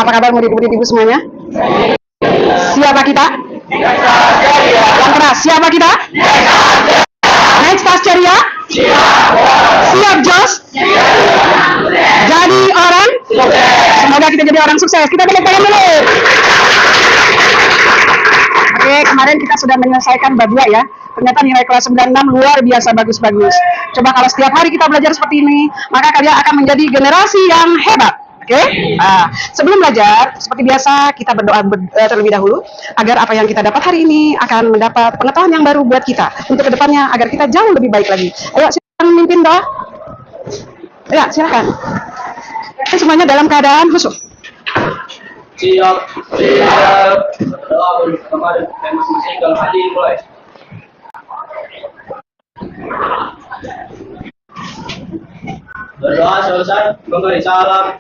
Apa kabar murid-murid ibu semuanya? Siapa kita? Yang keras, siapa kita? Next Fast Ceria? Siap Jos? Jadi orang? Semoga kita jadi orang sukses. Kita tepuk tangan dulu. Oke, kemarin kita sudah menyelesaikan bab 2 ya. Ternyata nilai kelas 96 luar biasa bagus-bagus. Coba kalau setiap hari kita belajar seperti ini, maka kalian akan menjadi generasi yang hebat. Oke? Sebelum belajar, seperti biasa kita berdoa terlebih dahulu agar apa yang kita dapat hari ini akan mendapat pengetahuan yang baru buat kita untuk kedepannya agar kita jauh lebih baik lagi. Ayo silakan mimpin doa. Ya, silakan. Semuanya dalam keadaan khusyuk. Siap. Doa kemarin masing-masing dalam hati mulai. Berdoa selesai, memberi salam.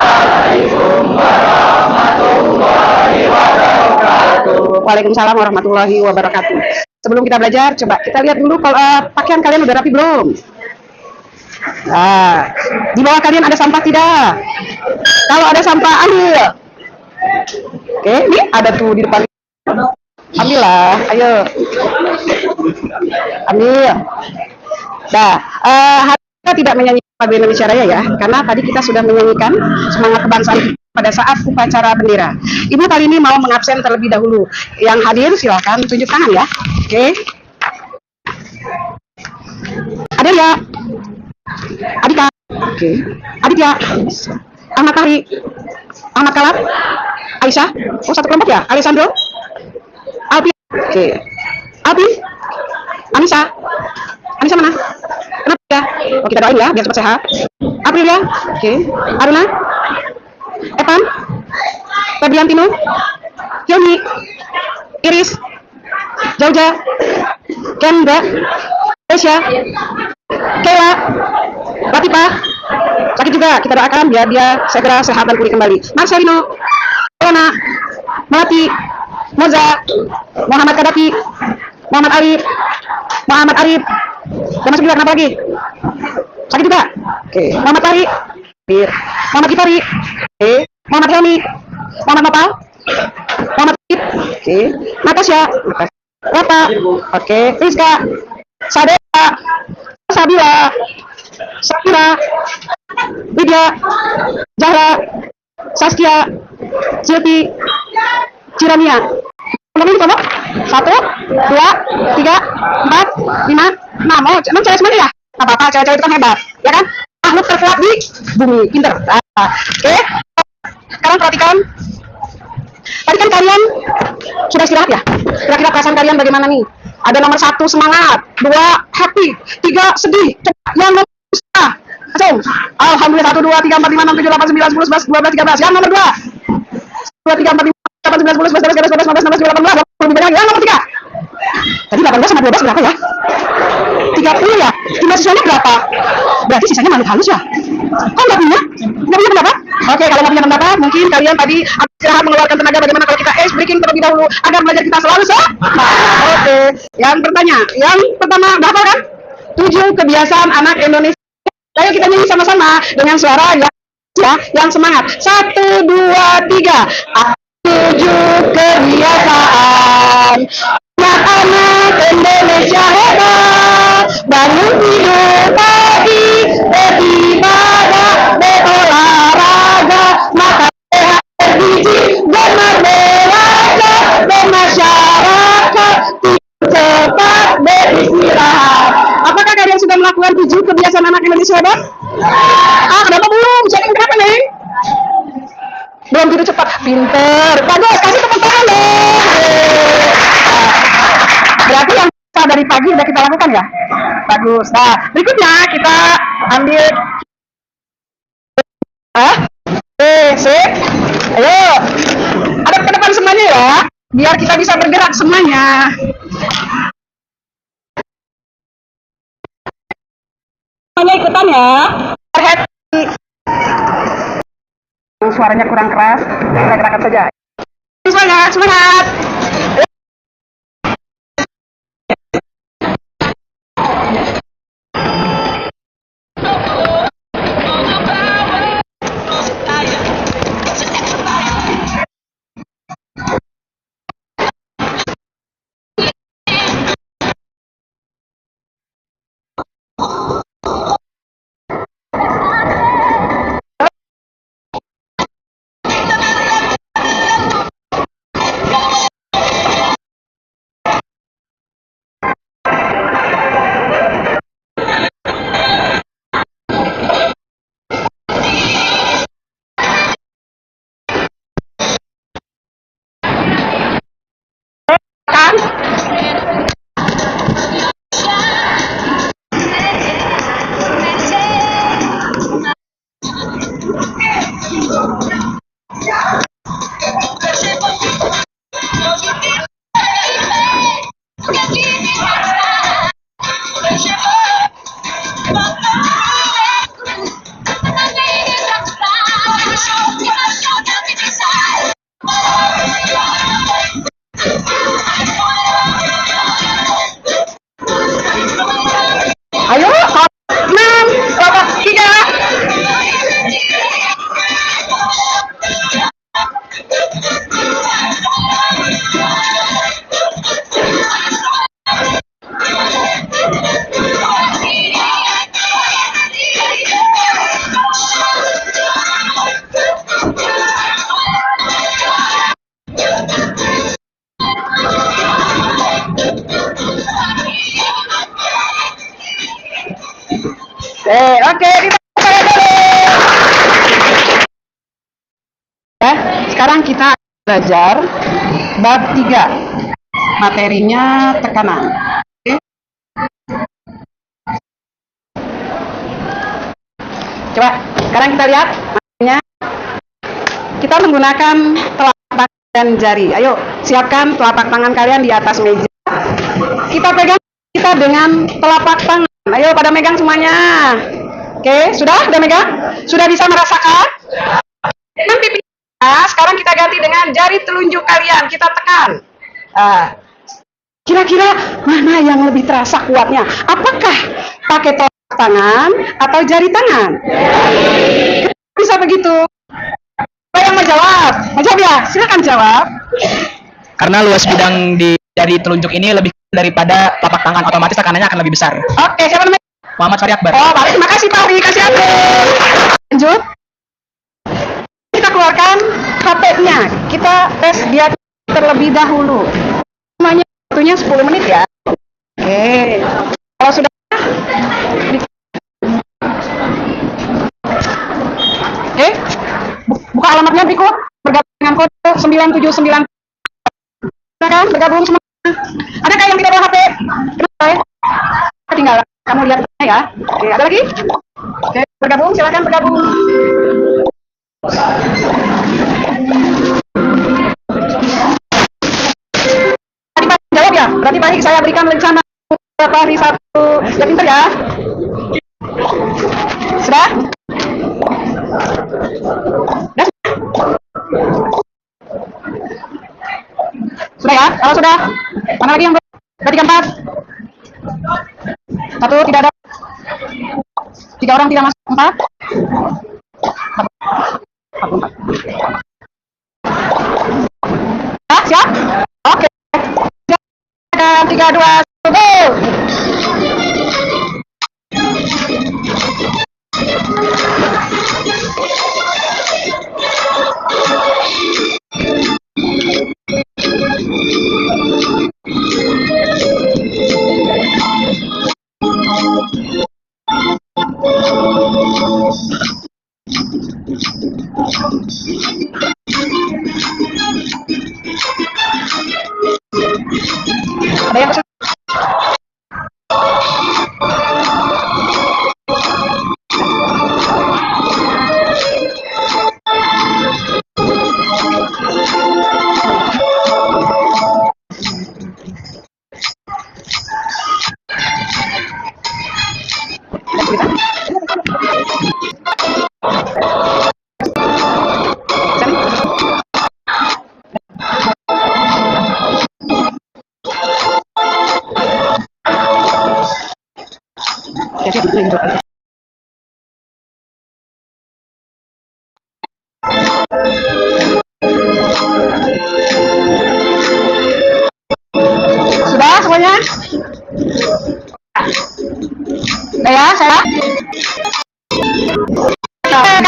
Assalamualaikum warahmatullahi wabarakatuh. Waalaikumsalam warahmatullahi wabarakatuh. Sebelum kita belajar, coba kita lihat dulu kalau pakaian kalian udah rapi belum? Nah, di bawah kalian ada sampah tidak? Kalau ada sampah, ambil. Oke, ini ada tuh di depan. Ambillah, ayo. Ambil. Nah, hari kita tidak menyanyikan lagu Indonesia Raya ya, karena tadi kita sudah menyanyikan semangat kebangsaan pada saat upacara bendera. Ibu kali ini mau mengabsen terlebih dahulu. Yang hadir silakan tunjuk tangan ya. Oke. Ada ya? Adika. Oke. Aditya. Ahmad Kahri. Ahmad Kalab. Aisyah. Oh, satu kelompok ya? Alessandro. Alpi. Oke. Alpi. Anissa. Anissa mana? Kenapa ya? Oh, kita doain ya, biar cepat sehat. Aprilia. Oke. Aruna. Evan. Febriantino. Yoni. Iris. Jauja. Kendra. Asia. Kela. Latifah. Sakit juga, kita doakan biar dia segera sehat dan pulih kembali. Marcelino. Ona. Melati. Moza. Muhammad Kadafi. Muhammad Arif. Muhammad Arif. Dan masuk juga, kenapa lagi? Sakit juga? Oke. Muhammad Fahri. Muhammad Gifari. Oke. Muhammad Helmi. Muhammad Nopal. Muhammad Kip. Oke. Natasha. Rata. Oke. Rizka. Sadeka. Sabila. Sakura. Widya. Zahra. Saskia. Silvi. Cirania. Ini kelompok 1, 2, 3, 4, 5, 6. Oh, emang cewek semuanya ya? Gak apa-apa, cewek-cewek itu kan hebat, ya kan? Makhluk terkuat di bumi, pinter. Oke. Sekarang perhatikan. Tadi kan kalian sudah istirahat ya? Kira-kira perasaan kalian bagaimana nih? Ada nomor 1 semangat, 2 happy, 3 sedih. Yang nomor 1 langsung. Alhamdulillah 1, 2, 3, 4, 5, 6, 7, 8, 9, 10, 11, 12, 13. Yang nomor 2. 2, 3, 4, 5, 8, 9, 10, 11, 12, 13, 14, 15, 16, 17, 18, 20, lebih banyak. Yang nomor 3. Tadi 18 sama 12 berapa ya? 30 ya? Jumlah siswanya berapa? Berarti sisanya makhluk halus ya? Kok nggak punya? Nggak punya pendapat? Oke, kalau nggak punya pendapat, mungkin kalian tadi istirahat mengeluarkan tenaga. Bagaimana kalau kita breaking terlebih dahulu agar belajar kita selalu Oke. Yang pertama, berapa kan? 7 kebiasaan anak Indonesia. Ayo kita nyanyi sama-sama dengan suara yang semangat. 1, 2, 3. 7 kebiasaan anak-anak Indonesia hebat. Bangun tidur pagi, beribadah, berolahraga, makan sehat bergizi, bernegara, bermasyarakat, tidur cepat, beristirahat. Apakah kalian sudah melakukan 7 kebiasaan anak Indonesia hebat? Kenapa belum? Siapa yang berapa nih? Belum tidur cepat, pinter, bagus, kasih tepuk tangan dong. Berarti yang dari pagi udah kita lakukan ya, bagus. Nah, berikutnya kita ambil sip, ayo, ada ke depan semuanya ya, biar kita bisa bergerak semuanya. Semuanya ikutan ya, happy. Suaranya kurang keras, kita gerakan saja. Semangat, semangat. Oke, ditepuk tangan dulu. Ya, sekarang kita belajar bab 3. Materinya tekanan. Oke. Coba, sekarang kita lihat materinya. Kita menggunakan telapak dan jari. Ayo, siapkan telapak tangan kalian di atas meja. Kita pegang kita dengan telapak tangan. Ayo, pada megang semuanya. Oke, sudah? Sudah megang? Sudah bisa merasakan? Nanti sekarang kita ganti dengan jari telunjuk kalian. Kita tekan. Kira-kira mana yang lebih terasa kuatnya? Apakah pakai telapak tangan atau jari tangan? Bisa begitu? Siapa yang mau jawab? Mau jawab ya? Silakan jawab. Karena luas bidang di jari telunjuk ini lebih daripada telapak tangan, otomatis tekanannya akan lebih besar. Oke, siapa namanya? Muhammad Fahri Akbar. Oh, baik. Terima kasih Pak Wi. Kasih aku. Lanjut. Kita keluarkan HP-nya. Kita tes dia terlebih dahulu. Semuanya waktunya 10 menit ya. Oke. Kalau sudah buka alamatnya berikut. Bergabung dengan kode 979. Silakan bergabung semua. Adakah yang tidak bawa HP? Kenapa ya? Tinggal kamu lihat ya. Oke, ada lagi? Oke, bergabung, silakan bergabung. Tadi Pak jawab ya. Berarti baik saya berikan rencana beberapa hari satu. Ya pintar ya. Sudah? Sudah ya? Kalau sudah, mana lagi yang belum? Berarti 4. 1 tidak ada. 3 orang tidak masuk. 4. 44. Siap? Oke. 3, 2, 1, go! Ada yang pesan? Sudah semuanya? Ya, saya.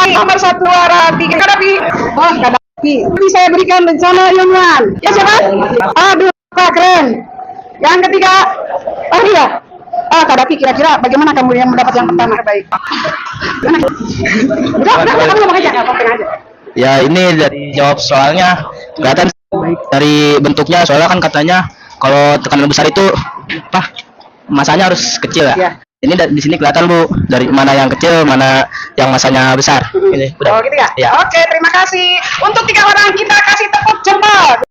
Nomor 1 Arabi. Kadapi. Oh, Kadapi. Tapi saya berikan rencana ilmuwan. Ya siapa? Aduh, keren. Yang ketiga, oh iya. Kadapi, kira-kira bagaimana kamu yang mendapat yang pertama? Baik. Udah, kamu ngomong aja, aja. Ya ini dari jawab soalnya kelihatan dari bentuknya, soalnya kan katanya kalau tekanan besar itu masanya harus kecil ya. Ya. Ini di sini kelihatan Bu, dari mana yang kecil, mana yang masanya besar. Ini udah. Oh gitu ya? Ya. Oke, terima kasih. Untuk 3 orang kita kasih tepuk jempol.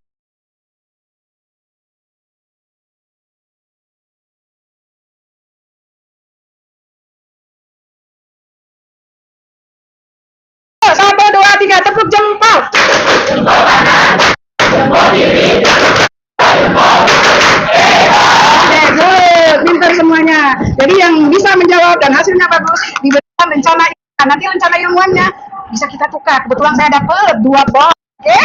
Satu, dua, tiga, tepuk jempol. Pintar semuanya. Jadi yang bisa menjawab dan hasilnya bagus diberikan rencana. Nanti rencana ilmuannya bisa kita tukar. Kebetulan saya dapat 2 bol. Oke?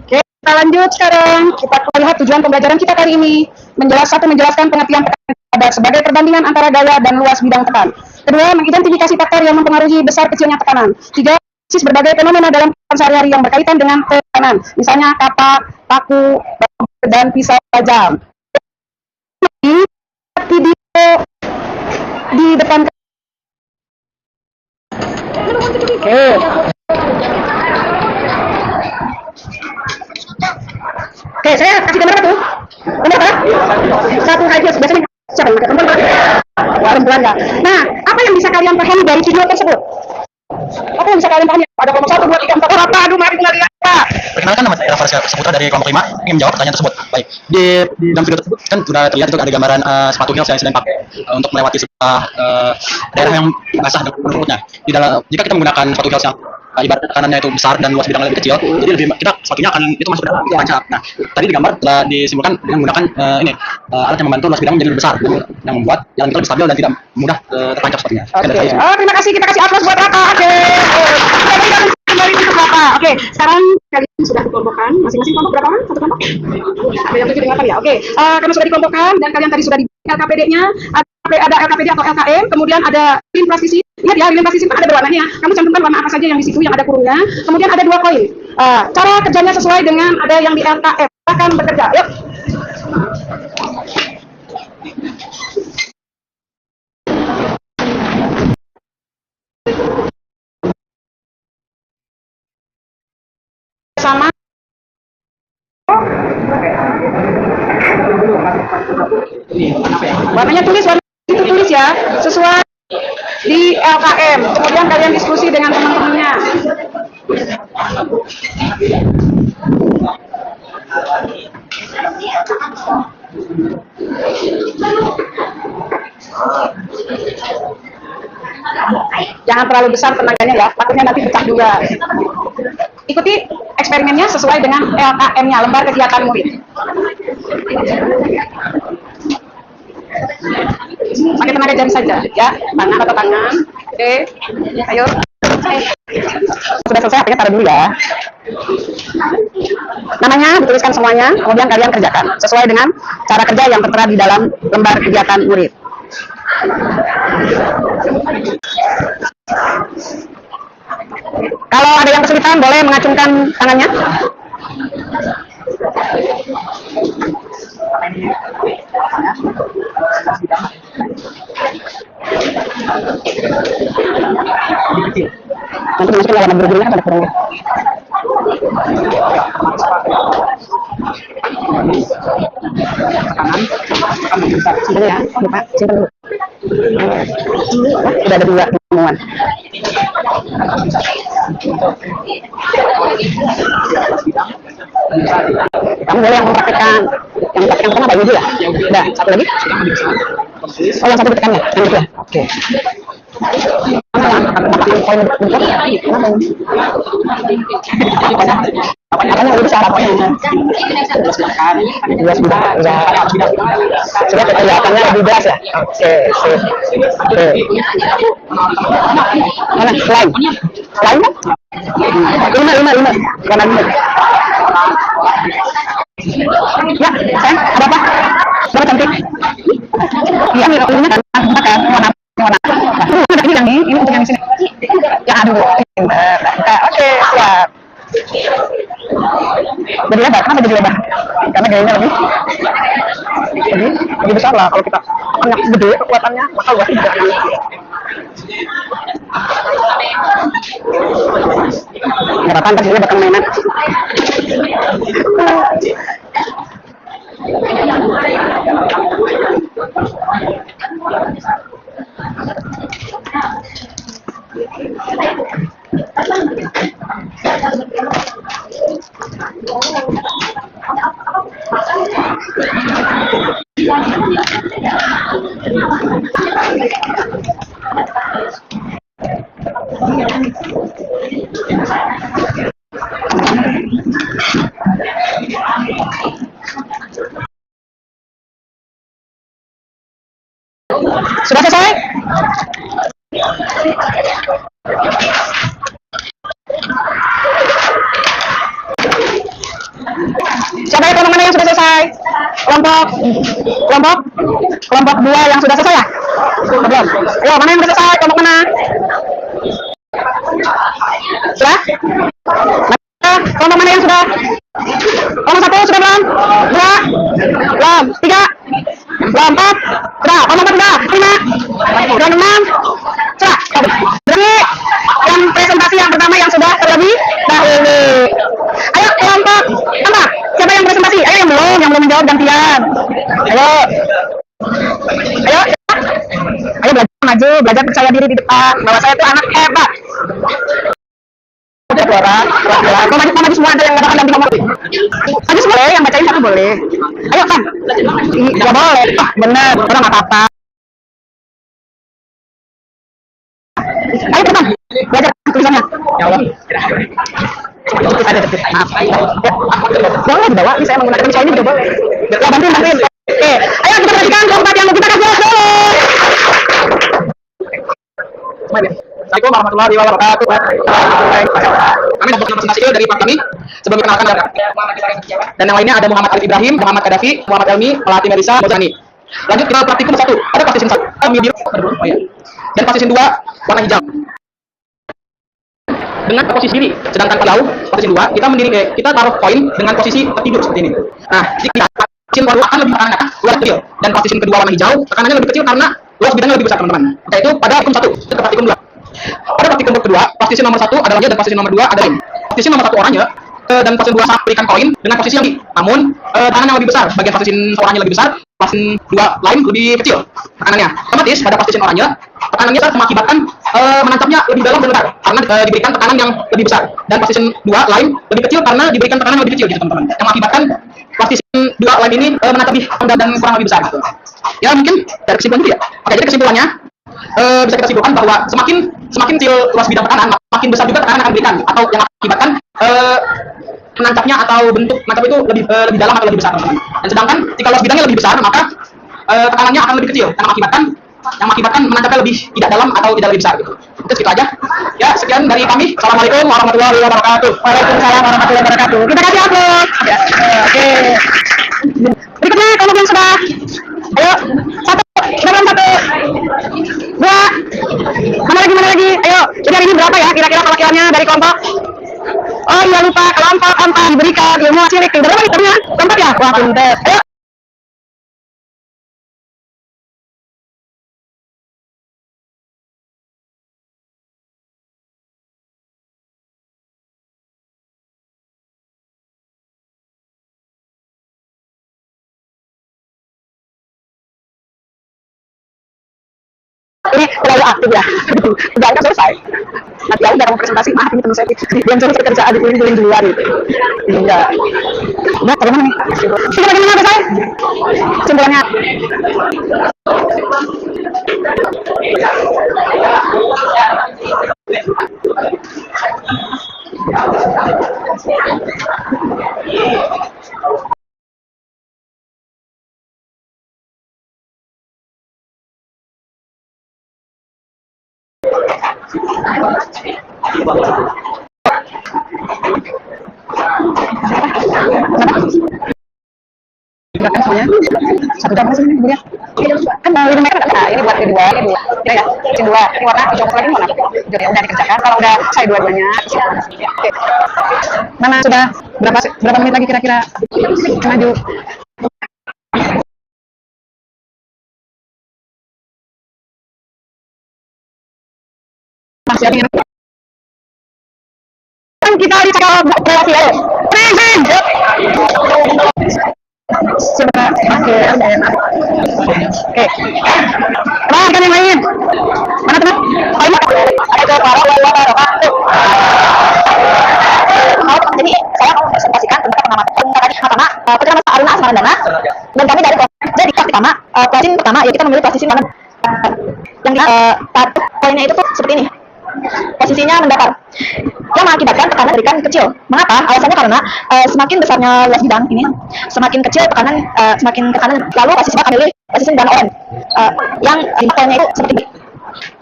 Oke, kita lanjut sekarang. Kita lihat tujuan pembelajaran kita kali ini. Menjelaskan pengertian tekanan sebagai perbandingan antara gaya dan luas bidang tekan. Kedua, mengidentifikasi faktor yang mempengaruhi besar kecilnya tekanan. 3, analisis berbagai fenomena dalam kehidupan sehari-hari yang berkaitan dengan tekanan. Misalnya kapak, paku, dan pisau tajam. Video di depan Oke. Oke, saya kasih gambar apa tuh? Gambar apa? Satu high heels. Biasanya siapa yang pakai perempuan? Perempuan ya. Nah, apa yang bisa kalian pahami dari video tersebut? Apa yang bisa kalian pahami? Ada kelompok 1, 2, 3, 4, apa? Aduh, mari kita lihat. Perkenalkan, nama saya Rafael Saputra dari kelompok 5 ingin menjawab pertanyaan tersebut. Baik, di dalam video tersebut kan sudah terlihat itu ada gambaran sepatu heels yang sedang pakai untuk melewati sebuah daerah yang basah dan rumputnya. Di dalam jika kita menggunakan sepatu heels yang ibarat kanannya itu besar dan luas bidangnya lebih kecil, jadi lebih kita sepatunya akan itu masuk ke dalam panjang. Nah, tadi di gambar telah disimpulkan dengan menggunakan alat yang membantu luas bidang menjadi lebih besar, yang membuat jalan kita lebih stabil dan tidak mudah tertancap sepatunya. Oke. Oh, terima kasih. Kita kasih aplaus buat Raka. Oke. Kembali untuk Bapak. Oke, sekarang kalian sudah dikelompokkan. Masing-masing kelompok berapa orang? Satu kelompok? Ada yang 7 dengan 8 ya? Oke. Kalian sudah dikelompokkan dan kalian tadi sudah di LKPD-nya. Ada LKPD atau LKM, kemudian ada lilin plastisi. Lihat ya, lilin plastisi ada berwarnanya. Kamu cantumkan warna apa saja yang di situ yang ada kurungnya. Kemudian ada 2 koin. Cara kerjanya sesuai dengan ada yang di LKM. Akan bekerja. Yuk. Sama. Warnanya tulis, warna itu tulis ya, sesuai di LKM. Kemudian kalian diskusi dengan teman-temannya. Jangan terlalu besar tenaganya ya, takutnya nanti pecah juga. Ikuti eksperimennya sesuai dengan LKM-nya, lembar kegiatan murid. Pakai tenaga jari saja, ya. Tangan atau tangan. Oke, ayo. Sudah selesai, HP-nya taruh dulu ya. Namanya dituliskan semuanya, kemudian kalian kerjakan sesuai dengan cara kerja yang tertera di dalam lembar kegiatan murid. Kalau ada yang kesulitan, boleh mengacungkan tangannya. Nanti dimasukin warna biru-birunya pada kurungnya. Sini ya, lupa, simpan dulu. Sudah ada 2 temuan. Kamu boleh yang mempraktekkan. Yang pertama bagi dulu ya. Udah, satu lagi. Oh, yang satu ditekannya. Yang itu ya. Oke. Apanya lebih besar apanya? Sudah kelihatannya lebih jelas ya. Oke, oke. Mana? Lain? Lain kan? 5. Warna 5. Ya, sayang, ada apa? Berapa cantik? Iya, ini kan pakai warna. Ini yang ini untuk yang di sini. Ya, aduh. Oke, siap. Jadi lebar, kenapa jadi lebar? Karena gayanya lebih besar lah. Kalau kita akan yang gede kekuatannya, maka luas juga akan nggak apa-apa, ntar juga bakal mainan. Sudah selesai? Siapa yang kelompok mana yang sudah selesai? Kelompok 2 yang sudah selesai ya? Belum. Ayo, mana yang sudah selesai? Kelompok mana? Sudah? Kelompok mana yang sudah? Kelompok 1 sudah belum? 2? Belum. 3? Belum. 4? Sudah. Kelompok 4 sudah. 5? Sudah 6? Sudah. Jadi, yang presentasi Ayo. Ayo. Ayo belajar maju, belajar percaya diri di depan. Bahwa saya itu anak hebat. Udah dua orang. Kau maju semua, ada yang nggak damping ngomong. Maju semua boleh, yang bacain satu boleh. Ayo kan. Nggak boleh. Bener. Orang nggak apa-apa. Ayo teman, belajar tulisannya. Ya Allah. Ada sedikit, maaf. Boleh dibawa, ini saya menggunakan pisau ini juga boleh. Ya bantuin. Oke, ayo kita perhatikan keempat yang kita kasih dulu. Assalamualaikum warahmatullahi wabarakatuh. Kami dapat presentasi dari Pak kami. Sebelum dikenalkan dan yang lainnya ada Muhammad Arif Ibrahim, Muhammad Kadafi, Muhammad Elmi, Melati Melisa, Bozani. Lanjut kita praktikum 1. Ada partition 1, biru, oh ya. Dan partition 2 warna hijau. Dengan posisi diri, sedangkan pada posisi 2 kita taruh koin dengan posisi tertidur seperti ini. Nah, jika partition kedua akan lebih tekanan luar kecil dan partition kedua warna hijau tekanannya lebih kecil karena luas bidangnya lebih besar teman-teman. Yaitu pada praktikum 1 dan praktikum 2. Pada praktikum kedua, partition nomor 1 ada oranye dan partition nomor 2 ada lem. Partition nomor 1 oranye dan partition 2 sama berikan koin dengan posisi yang namun tekanan yang lebih besar. Bagian partition oranye lebih besar, partition 2 lain lebih kecil tekanannya. Otomatis pada partition oranye tekanannya mengakibatkan menancapnya lebih dalam dan lebar karena diberikan tekanan yang lebih besar, dan partition 2 lain lebih kecil karena diberikan tekanan yang lebih kecil gitu teman-teman, yang mengakibatkan partition 2 lain ini menancap lebih rendah dan kurang lebih besar gitu. Ya mungkin dari kesimpulan itu ya. Oke, jadi kesimpulannya bisa kita simpulkan bahwa semakin kecil luas bidang tekanan, makin besar juga tekanan akan diberikan atau yang mengakibatkan menancapnya atau bentuk menancap itu lebih dalam atau lebih besar teman-teman. Dan sedangkan jika luas bidangnya lebih besar maka tekanannya akan lebih kecil yang mengakibatkan menancapnya lebih tidak dalam atau tidak lebih besar gitu. Itu segitu aja. Ya, sekian dari kami. Assalamualaikum warahmatullahi wabarakatuh. Waalaikumsalam warahmatullahi wabarakatuh. Kita kasih upload. Oke. Berikutnya kalau yang sudah. Ayo, 1, 2. Mana lagi? Ayo, jadi hari ini berapa ya kira-kira perwakilannya dari kelompok? Oh iya lupa, kelompok 4 diberikan ilmu cilik. Berapa nih ternyata? Kelompok ya? Wah, pinter. Ayo. Ini terlalu aktif ya, udah selesai. Nanti aku udah mau presentasi, maaf ini teman saya yang cari kerjaan di luar gitu. Iya. Nah, bagaimana nih? Kita bagaimana apa saya? Simpulannya. Gerakan semuanya 1 jam sih ini ya. Kan 5 meter ada. Ini buat kedua, ini ya. Ini 2. Ini warna hijau lagi warna. Jadi udah dikerjakan. Kalau udah selesai dua-duanya. Oke. Mana sudah berapa menit lagi kira-kira maju? Masih ada kan kita dicakap kreasi ya. Present. Coba oke. Teman kan yang lain. Mana teman? Ada para wawakaratu. Jadi saya mau presentasikan tentang pengamatan tadi pertama pengamatan Aruna Asmandana dan kami dari jadi pertama posisi pertama ya kita memilih posisi mana yang poinnya itu tuh seperti ini. Posisinya mendatar yang mengakibatkan tekanan berikan kecil. Mengapa? Alasannya karena semakin besarnya luas bidang ini, semakin kecil tekanan, lalu posisi memilih posisi bidang oranye yang poinnya itu seperti ini.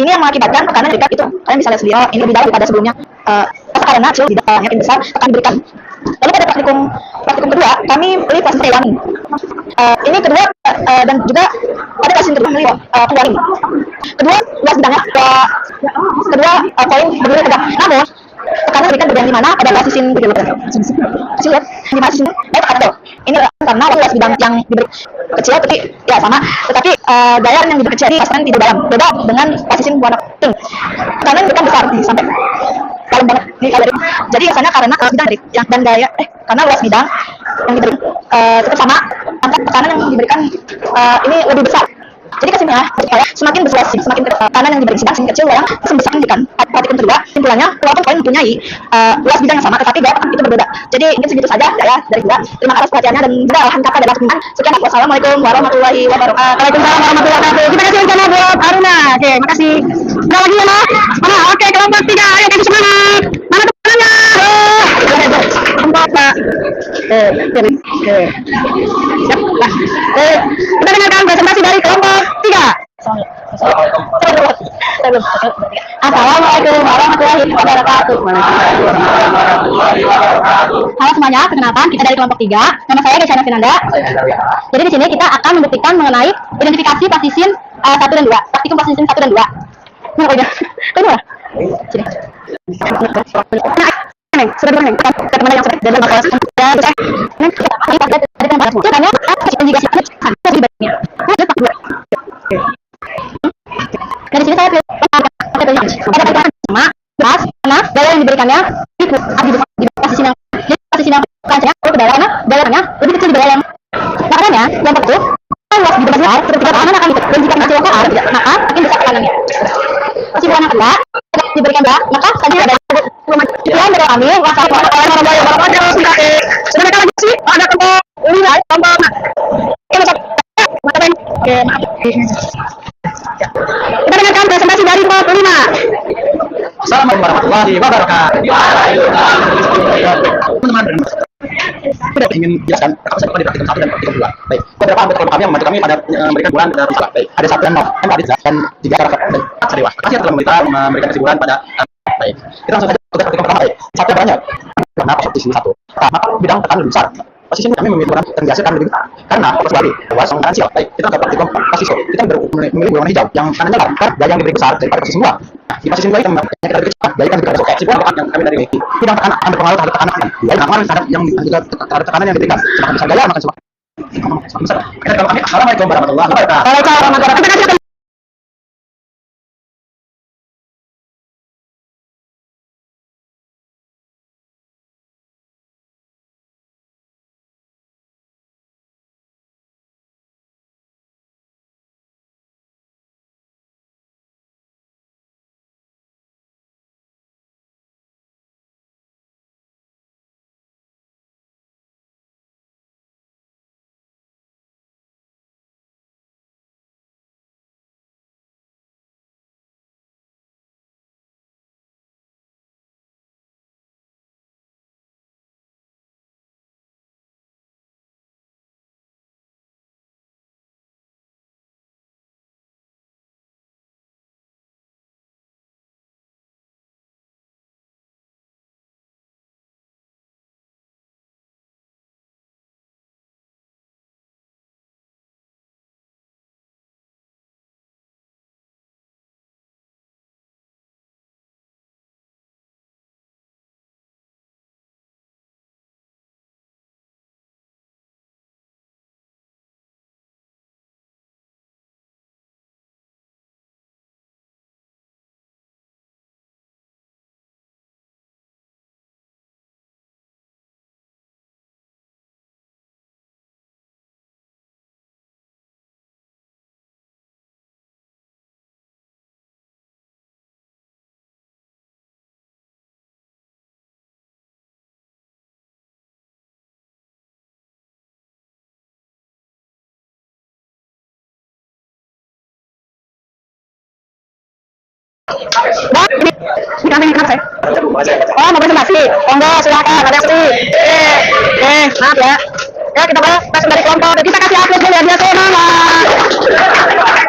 Ini yang mengakibatkan tekanan berikan itu. Kalian bisa lihat sendiri, ini lebih dalam daripada sebelumnya. Karena kecil bidangnya yang besar akan berikan. Lalu pada praktikum kedua, kami pilih posisi wangi. Ini kedua dan juga pada posisi kedua milih wangi. Kedua luas bidangnya kedua poin berdiri tegak. Namun tekanan berikan di mana pada posisi begitu. Kasih lihat di posisi atau ini karena luas bidang yang diberi kecil tapi ya sama, tetapi daya yang diberi kecil ini pastikan tidak dalam. Beda dengan posisi warna pink. Tekanan berikan besar sampai dalam banget nih kalau dari. Jadi biasanya karena luas bidang dari yang dan gaya karena luas bidang yang diberi cukup sama angka tekanan yang diberikan ini lebih besar. Jadi kesimpulannya, semakin besar semakin tekanan yang diberi semakin kecil yang sebesar indikan. Artikel kedua, simpulannya walaupun kalian mempunyai luas bidang yang sama, tetapi gaya tekan itu berbeda. Jadi mungkin segitu saja ya dari gua. Terima kasih perhatiannya dan juga alahan kata adalah pengumuman. Sekian, wassalamualaikum warahmatullahi wabarakatuh. Waalaikumsalam warahmatullahi wabarakatuh. Terima kasih rencana buat Aruna. Oke, makasih. Ada lagi ya, Mas? Mana? Oke, kelompok 3. Ayo kita semangat. Mana temannya? Kelompok Pak. Oke. Siap. Nah, kita dengarkan presentasi dari kelompok 3. Assalamualaikum warahmatullahi wabarakatuh. Halo semuanya, perkenalkan kita dari kelompok 3. Nama saya Desana Finanda. Jadi di sini kita akan membuktikan mengenai identifikasi posisin 1 dan 2. Praktikum posisin 1 dan 2. Mana udah? Kedua. Sini. Neng, sudah dulu Neng. Kita teman yang sudah dari kelas. Ya, bisa. Neng, ini pada dari tempat. Caranya investigasi lebih banyak. Lanjut Pak 2. Oke. Dari sini saya ada sama beras karena gaya yang diberikannya di posisi yang kancanya ke dalam gayanya lebih kecil di yang makanya yang pertama luas di besar ketika tekanan akan dan jika masih lokal maka makin besar tekanannya. Kesimpulan yang kedua diberikan maka tadi ada yang dari kami wassalamualaikum warahmatullahi wabarakatuh. Sudah mereka lagi sih ada kelompok ini kelompok oke maaf. Kita dengarkan presentasi dari kelompok 5. Assalamualaikum warahmatullahi wabarakatuh. Teman-teman, tidak ingin jelaskan apa saja pada praktikum 1 dan praktikum 2. Baik, beberapa anggota kelompok kami yang membantu kami pada memberikan kesimpulan pada siswa. Baik, ada 1 dan 0, tadi dan 3 karakter dan Sadewa. Terima kasih telah memberikan kesimpulan pada baik. Kita langsung saja ke praktikum pertama. Baik, 1 banyak. Karena posisi 1. Maka bidang tekanan lebih besar. Posisi ini kami memilih warna yang dihasilkan lebih besar karena proporsi luas sama kanan sial. Baik, kita ke praktikum posisi kita memilih warna hijau yang kanannya lengkap gaya yang lebih besar daripada posisi 2. Di posisi 2 kita memilih kita lebih kecil gaya kan lebih besar. Simpulan yang kami dari Wiki bidang tekanan akan berpengaruh terhadap tekanan gaya terhadap yang terhadap tekanan yang diberikan semakin besar gaya maka semakin besar. Kita kalau kami assalamualaikum warahmatullahi wabarakatuh. Waalaikumsalam warahmatullahi wabarakatuh. Bang, ini kami kenapa saya? Oh, mau presentasi. Monggo, silakan. Ada yang maaf ya. Ya, kita bahas dari kelompok. Kita kasih upload dulu ya, dia semangat.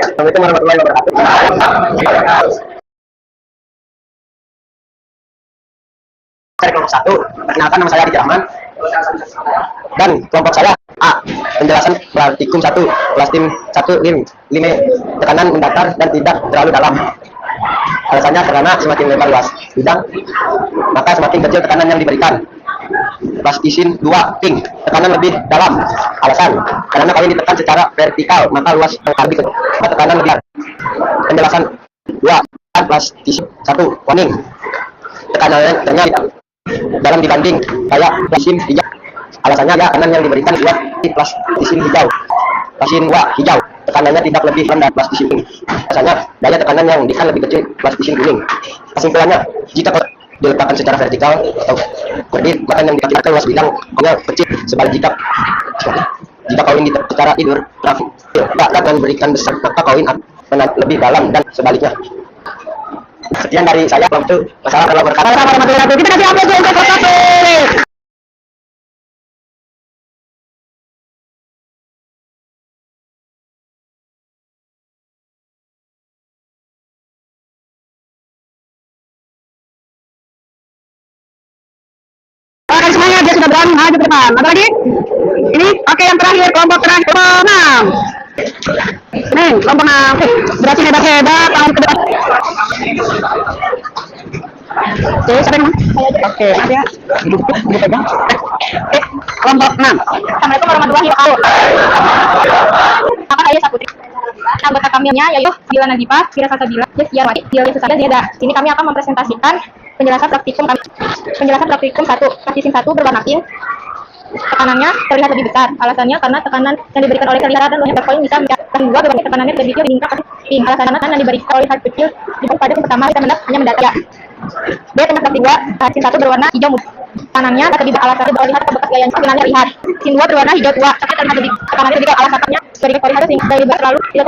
Assalamualaikum warahmatullahi wabarakatuh. Saya kelompok 1. Perkenalkan nama saya Adi Rahman. Dan kelompok saya A. Penjelasan praktikum 1. Kelas tim 1 lime tekanan mendatar dan tidak terlalu dalam. Alasannya karena semakin lebar luas bidang, maka semakin kecil tekanan yang diberikan. Plastisin 2 pink, tekanan lebih dalam. Alasan karena kalau ditekan secara vertikal, maka luas lebih kecil, maka tekanan lebih. Penjelasan 2 plastisin 1 warning. tekanannya dalam dibanding kayak plastisin hijau. Alasannya ya tekanan yang diberikan kuat di plastisin hijau. Plastisin hijau tekanannya tidak lebih rendah plastisin kuning. Alasannya daya tekanan yang diberikan lebih kecil plastisin kuning. Kesimpulannya, jika diletakkan secara vertikal atau berdiri, maka yang diperkirakan luas bidang hanya kecil. Sebaliknya jika koin secara tidur trafik dapat memberikan besar, maka koin akan lebih dalam dan sebaliknya. Sekian dari saya. Waktu masalah kalau berkata kita kasih aplaus untuk kelas 1. Semuanya dia sudah berani maju ke depan. Apa lagi? Ini oke, yang terakhir kelompok terakhir kelompok 6. Nih kelompok 6 berarti hebat tahun ke depan. Oke, siapa yang oke, maaf ya. Duduk pegang. Kelompok 6. Assalamualaikum warahmatullahi wabarakatuh. Nama saya Saputri. Anggota kaminya yaitu Bila Nazifah, Bila Salsabila, Yesiyarwati, Bila Yesusada, Zeda. Sini kami akan mempresentasikan penjelasan praktikum kami. Penjelasan praktikum 1, plastisin 1 berwarna pink. Tekanannya terlihat lebih besar. Alasannya karena tekanan yang diberikan oleh kelihatan dan banyak koin bisa mencapai 2 berbanding tekanannya lebih kecil dibandingkan pink. Alasannya tekanan yang diberikan oleh hard kecil dibanding pada yang pertama bisa hanya mendadak. B. Penjelasan 3, plastisin 1 berwarna hijau muda. Tekanannya lebih besar. Alasannya bahwa lihat bekas gayanya sebenarnya lihat. Sin 2 berwarna hijau tua, tapi terlihat lebih tekanannya lebih kecil. Alasannya dari koin harus tidak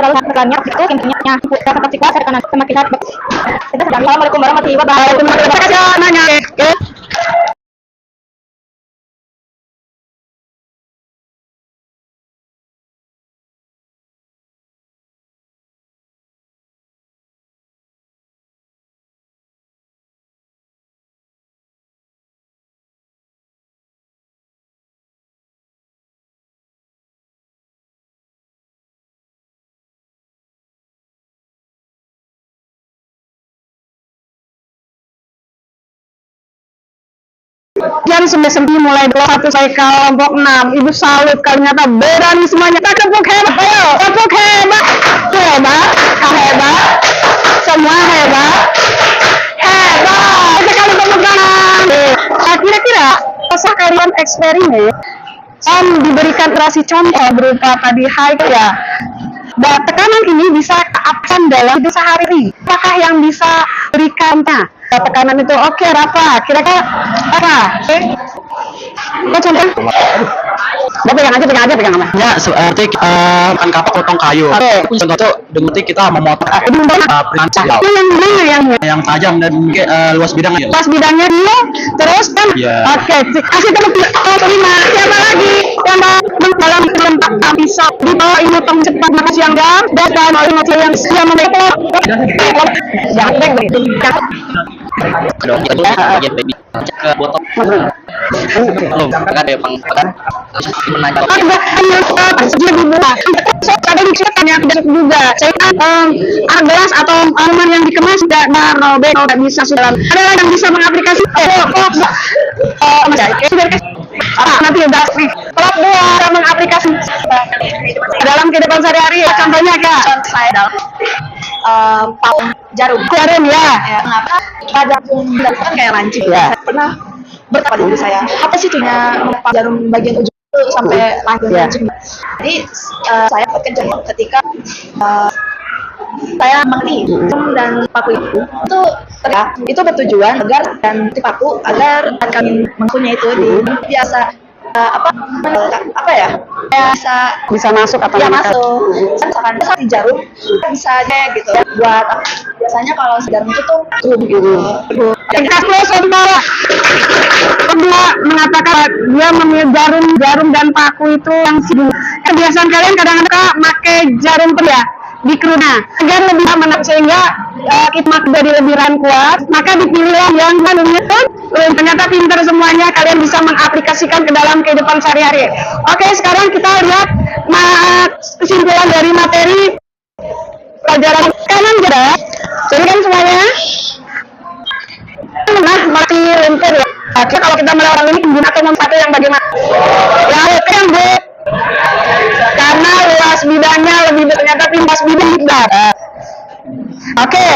terlalu tekanannya itu intinya tekanannya tekanan semakin hard. Kita sedang. Assalamualaikum warahmatullahi wabarakatuh. Terima kasih nanya. Oke. Jam 9 mulai 21 saya kelompok 6. Ibu salut ternyata berani semuanya. Kita tepuk hebat, ayo tepuk hebat, hebat, semua hebat, sekali tepuk tangan. Kira-kira pasal kalian eksperimen diberikan kasih contoh berupa tadi high ya. Dan tekanan ini bisa keapkan dalam hidup sehari-hari. Apakah yang bisa berikannya? Tekanan itu oke, Rafa. Kira-kira apa? Contoh? Pegang aja. Ya, seperti makan kapak potong kayu. Contoh tuh dengan kita memotong yang tajam dan luas bidangnya. Luas bidangnya dulu, terus kan? Oke, kasih tepuk terima. Siapa lagi yang dalam tempat bisa dibawa ini tong cepat makasih yang dan mau yang siap memotong. Jangan begitu. Dong, kita bagian baby ke botol. Belum, ada yang menanyakan. Ada diceritain yang tidak juga. Saya kan gelas atau minuman yang dikemas tidak bisa sudah. Ada yang bisa mengaplikasikan. Nanti udah nih. Kalau dua mengaplikasi dalam kehidupan sehari-hari, contohnya kak. Saya dalam jarum ya. Kenapa pada kan kayak lancip ya. Saya pernah bertanya dulu saya apa sih tuhnya jarum bagian ujung itu sampai lahir lancip. Jadi saya pakai jarum ketika saya mengerti dan paku itu bertujuan agar dan paku agar kami mempunyai itu di biasa apa ya bisa masuk atau ya masuk misalkan di jarum bisa aja gitu buat biasanya kalau jarum itu tuh kedua mengatakan dia memilih jarum dan paku itu yang sibuk. Kebiasaan kalian kadang-kadang pakai jarum ya di keruna agar lebih aman sehingga kita jadi lebih kuat, maka dipilih yang ternyata pintar semuanya, kalian bisa mengaplikasikan ke dalam kehidupan sehari-hari. Oke, sekarang kita lihat kesimpulan dari materi pelajaran kanan jeda. Jadi kan semuanya mati lumpur ya. Oke, kalau kita melihat orang ini menggunakan satu yang bagaimana? Ya, oke yang bu. Karena luas bidangnya lebih ternyata luas bidang besar. Oke,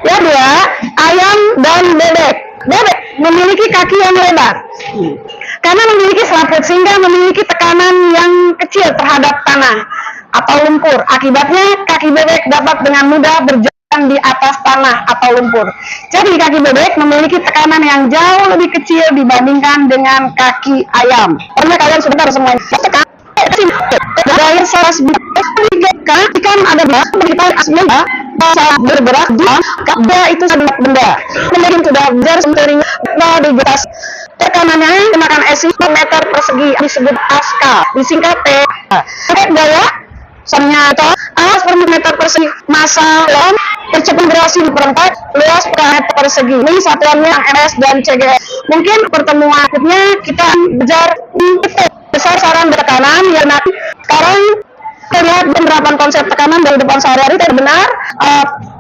ya dua ayam dan bebek. Bebek memiliki kaki yang lebar karena memiliki selaput sehingga memiliki tekanan yang kecil terhadap tanah atau lumpur. Akibatnya kaki bebek dapat dengan mudah berjalan di atas tanah atau lumpur. Jadi kaki bebek memiliki tekanan yang jauh lebih kecil dibandingkan dengan kaki ayam. Karena kalian sudah tahu semuanya. Dari salah ikan ada kita aslinya bergerak dia itu adalah benda kemudian sudah belajar sering di atas tekanannya menggunakan esi meter persegi disebut Pascal disingkat T. Daya soalnya itu alas per meter persegi massa lom percepatan diperempat luas per meter persegi. Ini satuannya ms dan cg. Mungkin pertemuan berikutnya kita belajar besar saran tekanan yang nanti sekarang kita lihat penerapan konsep tekanan dari depan sehari-hari tidak benar.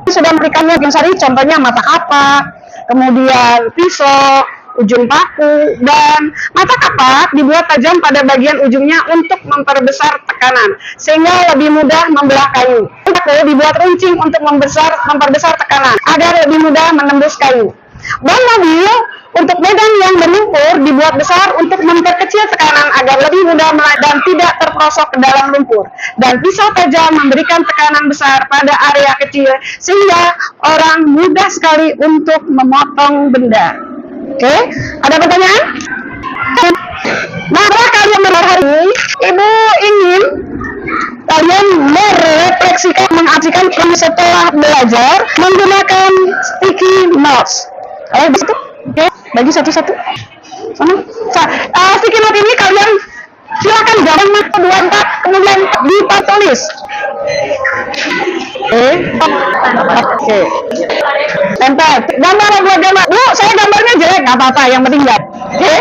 Sudah memberikannya sehari contohnya mata kapak, kemudian pisau, ujung paku, dan mata kapak dibuat tajam pada bagian ujungnya untuk memperbesar tekanan sehingga lebih mudah membelah kayu. Paku dibuat runcing untuk memperbesar tekanan agar lebih mudah menembus kayu. Ban mobil untuk medan yang berlumpur dibuat besar untuk memperkecil tekanan agar lebih mudah dan tidak terperosok ke dalam lumpur. Dan pisau tajam memberikan tekanan besar pada area kecil sehingga orang mudah sekali untuk memotong benda. Oke, ada pertanyaan? Nah, kalian hari ini, Ibu ingin kalian merefleksikan, mengartikan setelah belajar menggunakan sticky notes. Begitu? Oke, bagi satu-satu. Sticky note ini kalian silakan gambar 1, 2, 4, kemudian ditulis. Oke. Tempel. Gambar. Bu, saya gambarnya jelek, nggak apa-apa. Yang penting lihat. Oke.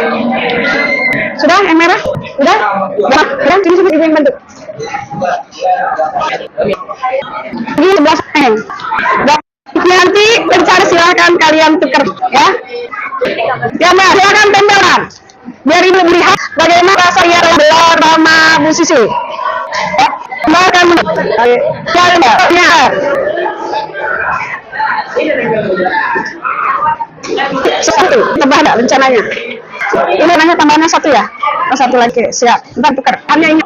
Sudah, yang merah? Sudah? Sudah, sini ibu yang bantu. Ini sebelah sana. Nanti mencari silakan kalian tukar ya. Ya Mbak, silakan tempelan. Biar ibu melihat bagaimana rasa ya bersama Bu Sisi. Mbak akan ya. Satu, tambah ada rencananya. Ini nanya tambahannya 1 ya? Oh, 1 lagi, siap. Ntar tukar. Hanya ini.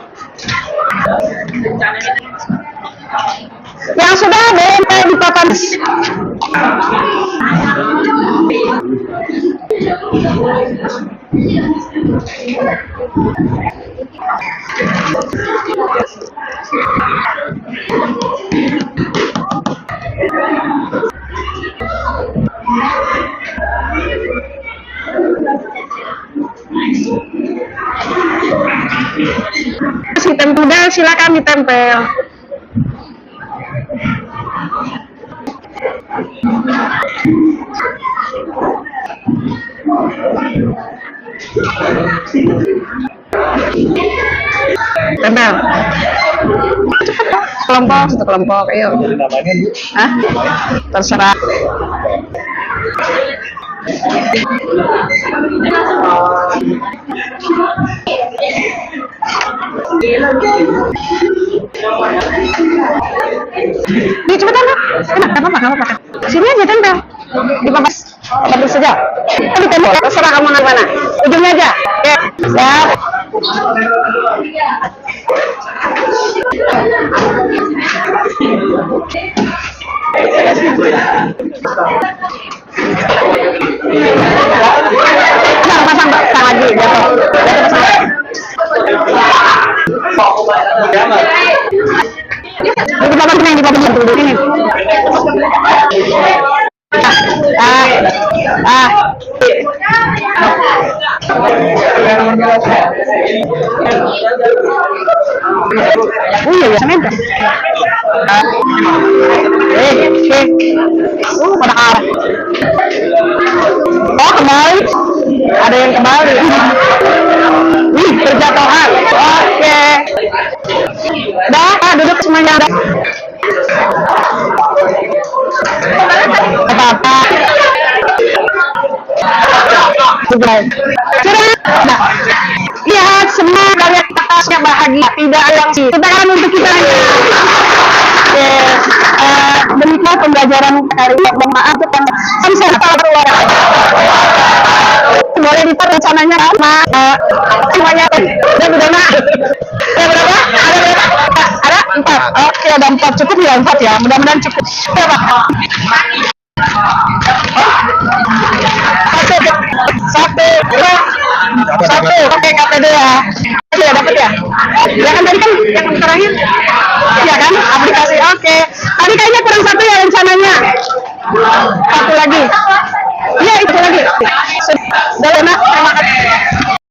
Yang sudah boleh di papan. Ditempel, silakan ditempel. Tempel. Satu kelompok, ayo. Hah? Terserah. Ini cepetan Pak. Enggak apa-apa. Sini aja tempel. Di papas. Papas saja. Di tempel. Terserah kamu mana. Ujungnya aja. Ya. Siap. Nah, pasang lagi. Di papan ini, di papan satu ini. Iya, semen. Pada arah. Oh, kembali. Ada yang kembali. Wih, berjatuhan. Oke. Dah, duduk semuanya. Apa-apa. Sudah. Nah, lihat semua kalian atasnya bahagia, tidak ada yang sih. Kita kan untuk kita. Oke. Demikian pembelajaran kali ini. Maaf, saya editor rencananya semuanya. Dan udah nak. Ya berapa? Ada berapa? Ada 4. Oke, ada 4. Cukup ya 4 ya. Mudah-mudahan cukup. Ya, Pak. Satu. Oke, KPD ya. Oke, dapat ya. Ya kan tadi kan yang terakhir. Iya kan? Aplikasi. Oke. Tadi kayaknya kurang 1 ya rencananya. 1 lagi. Iya, itu lagi. Sudah, terima kasih.